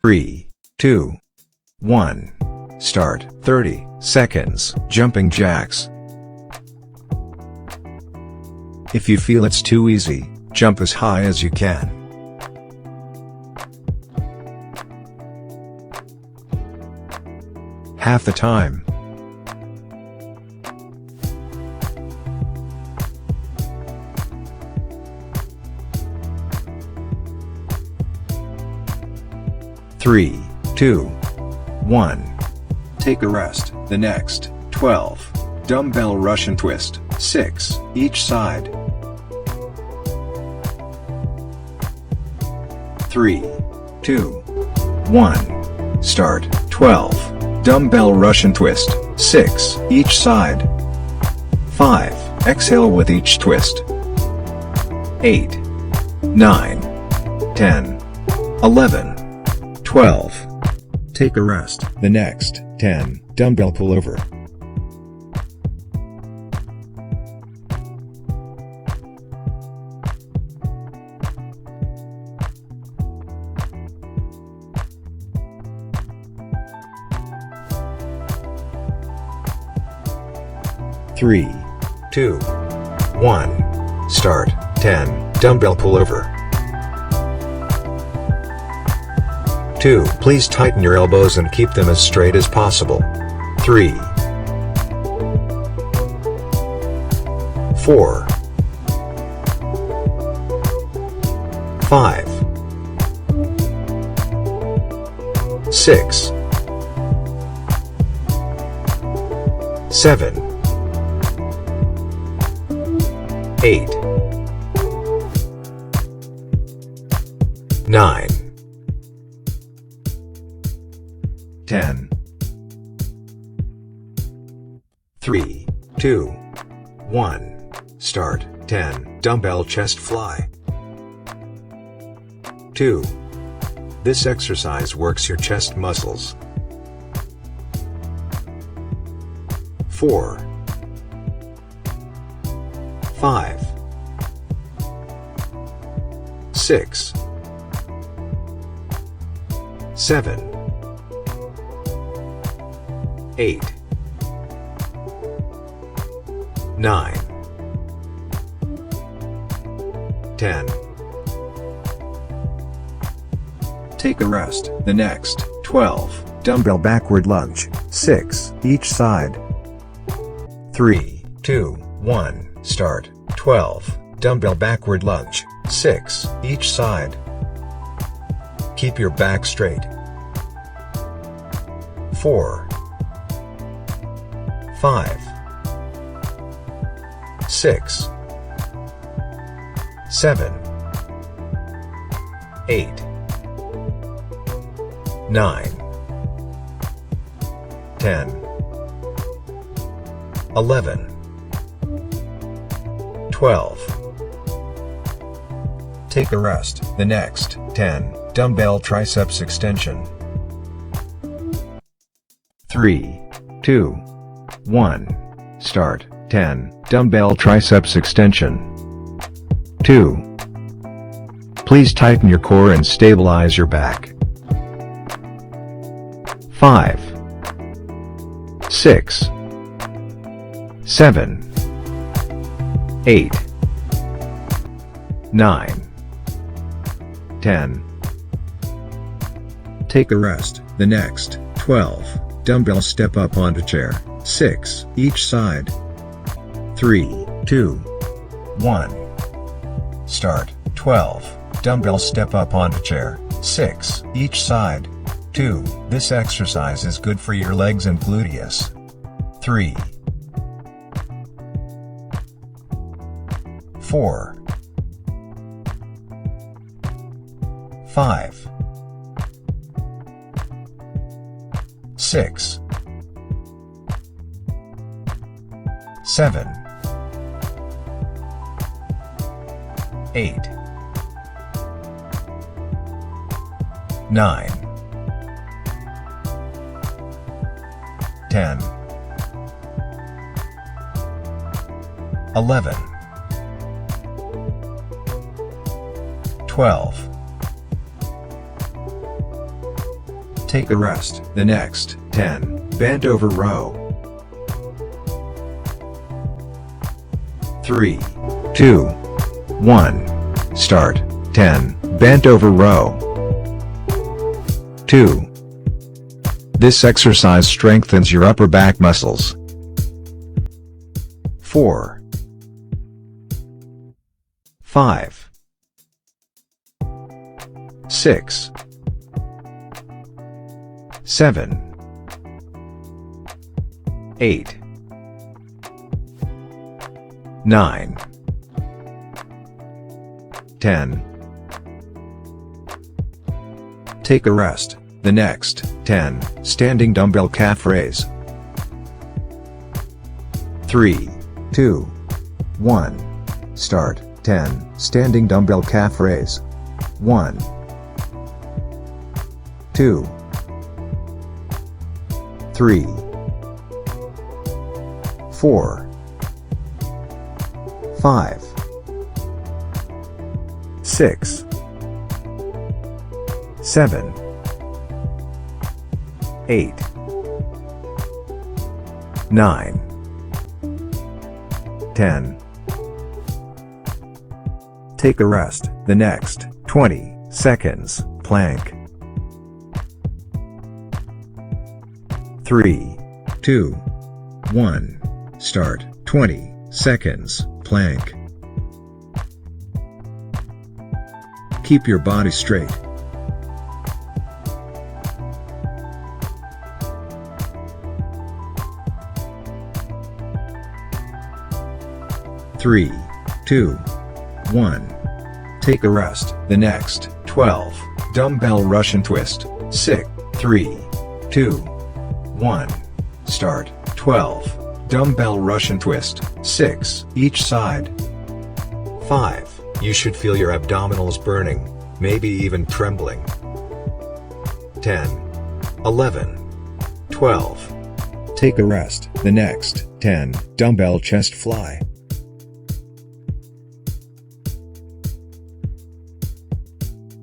3, 2, 1. Start. 30 seconds. Jumping jacks. If you feel it's too easy, jump as high as you can. Half the time. Three, 2, 1. Take a rest. The next 12. Dumbbell Russian twist. 6 each side. 3, 2, 1. Start. 12. Dumbbell Russian twist. 6 each side. 5. Exhale with each twist. 8, 9, 10, 11, 12. Take a rest. The next 10. Dumbbell pullover. Three, 2, 1. Start. 10. Dumbbell pullover. 2. Please tighten your elbows and keep them as straight as possible. 3, 4, 5, 6, 7, 8, 9, 10. 3, 2, 1. Start. 10. Dumbbell chest fly. 2. This exercise works your chest muscles. 4, 5, 6, 7, 8, 9, 10. Take a rest. The next 12. Dumbbell backward lunge. 6 each side. 3, 2, 1. Start. 12. Dumbbell backward lunge. 6 each side. Keep your back straight. 4, 5, 6, 7, 8, 9, 10, 11, 12. Take a rest. The next 10. Dumbbell triceps extension. 3, 2, 1. Start. 10. Dumbbell triceps extension. 2. Please tighten your core and stabilize your back. 5, 6, 7, 8, 9, 10. Take a rest. The next 12. Dumbbell step up onto chair. 6 each side. 3, 2, 1. Start. 12. Dumbbell step up onto chair. 6 each side. 2. This exercise is good for your legs and gluteus. 3, 4, 5, 6, 7, 8, 9, 10, 11, 12, Take a rest. The next 10. Bent over row. 3, 2, 1. Start. 10. Bent over row. 2. This exercise strengthens your upper back muscles. 4, 5, 6, 7, 8, 9, 10. Take a rest. The next 10. Standing dumbbell calf raise. 3, 2, 1. Start. 10. Standing dumbbell calf raise. 1, 2, 3, 4, 5, 6, 7, 8, 9, 10. Take a rest. The next 20 seconds. Plank. 3, 2, 1. Start. 20 seconds. Plank. Keep your body straight. 3, 2, 1. Take a rest. The next 12. Dumbbell Russian twist. 6, 3, 2, 1. Start. 12. Dumbbell Russian twist. 6. Each side. 5. You should feel your abdominals burning, maybe even trembling. 10, 11, 12. Take a rest. The next 10. Dumbbell chest fly.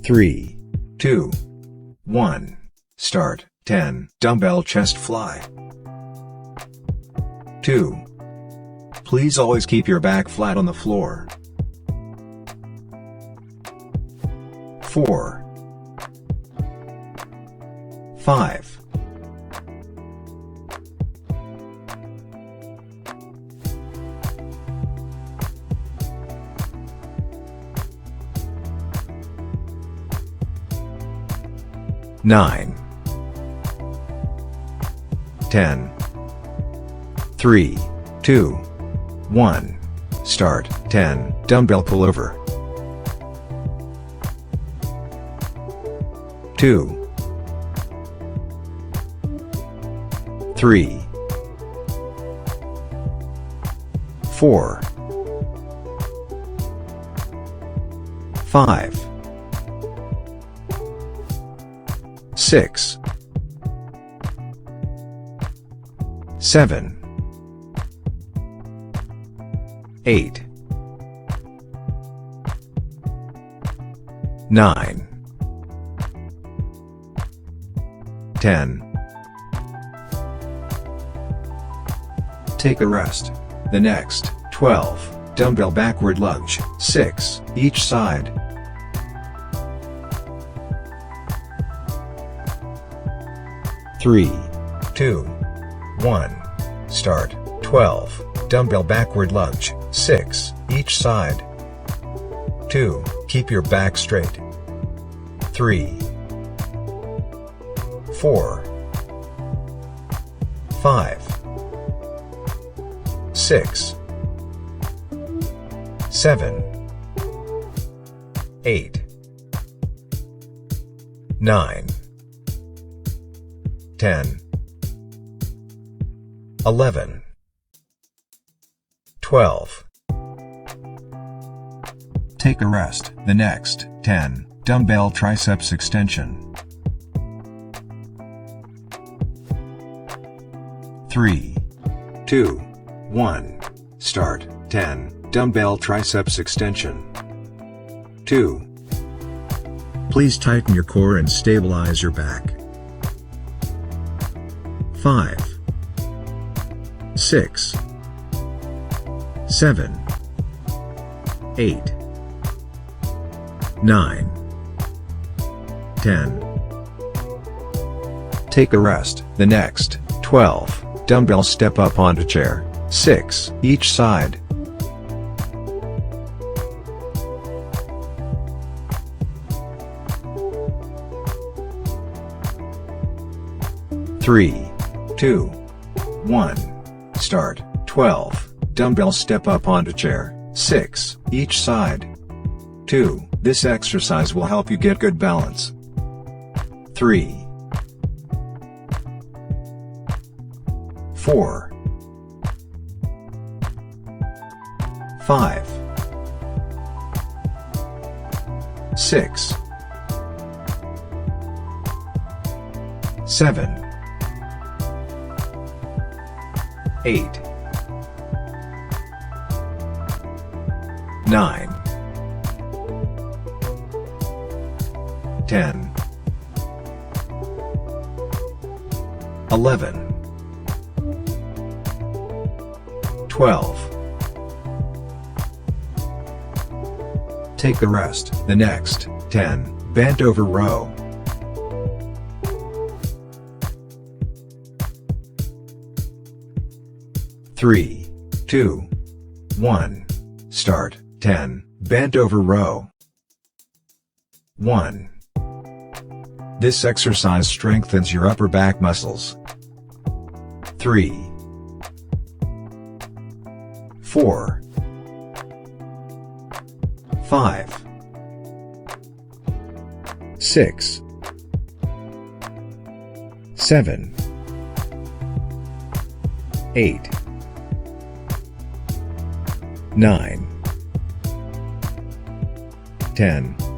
3, 2, 1. Start. 10. Dumbbell chest fly. 2. Please always keep your back flat on the floor. 4, 5, 9, 10, 3, 2, 1. Start. 10. Dumbbell pullover. 2, 3, 4, 5, 6, 7, 8, 9, 10. Take a rest. The next 12. Dumbbell backward lunge. 6. Each side. 3, 2, 1. Start. 12. Dumbbell backward lunge. 6. Each side. 2. Keep your back straight. 3, 4, 5, 6, 7, 8, 9, 10, 11, 12. Take a rest. The next 10. Dumbbell triceps extension. 3, 2, 1. Start. 10. Dumbbell triceps extension. 2. Please tighten your core and stabilize your back. 5, 6, 7, 8, 9, 10. Take a rest. The next 12 dumbbells step up onto chair, 6 each side. 3, 2, 1. Start. 12 dumbbells step up onto chair, 6 each side. 2. This exercise will help you get good balance. 3, 4, 5, 6, 7, 8, 9, 10, 11, 12. Take a rest. The next 10 bent over row. 3, 2, 1. Start. 10 bent over row. 1. This exercise strengthens your upper back muscles. 3, 4, 5, 6, 7, 8, 9, 10.